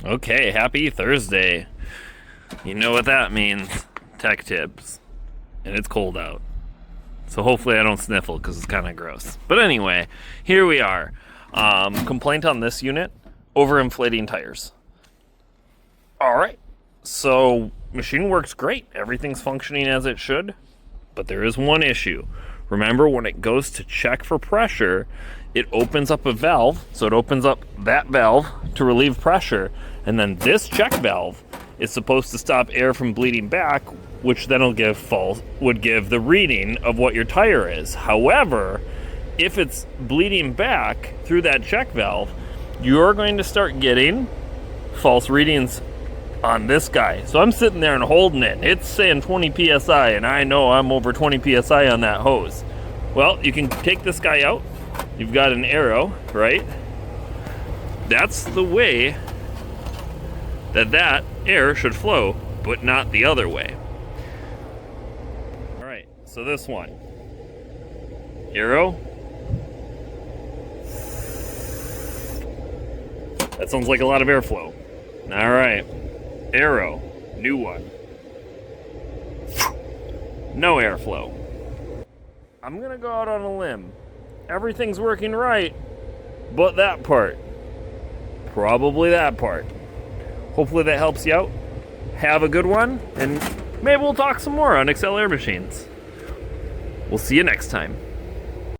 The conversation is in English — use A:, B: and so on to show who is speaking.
A: Okay, happy Thursday. You know what that means. Tech tips. And it's cold out. So hopefully I don't sniffle because it's kind of gross. But anyway, here we are. Complaint on this unit, overinflating tires. Alright, so machine works great. Everything's functioning as it should. But there is one issue. Remember, when it goes to check for pressure, it opens up a valve. So it opens up that valve to relieve pressure. And then this check valve is supposed to stop air from bleeding back, which then would give the reading of what your tire is. However, if it's bleeding back through that check valve, you're going to start getting false readings on this guy. So I'm sitting there and holding it. It's saying 20 psi, and I know I'm over 20 psi on that hose. Well, you can take this guy out. You've got an arrow, right? That's the way that air should flow, but not the other way. All right, so this one. Arrow. That sounds like a lot of airflow. All right. Arrow, new one. No airflow. I'm gonna go out on a limb. Everything's working right, but that part. Probably that part. Hopefully that helps you out. Have a good one, and maybe we'll talk some more on Excel Air Machines. We'll see you next time.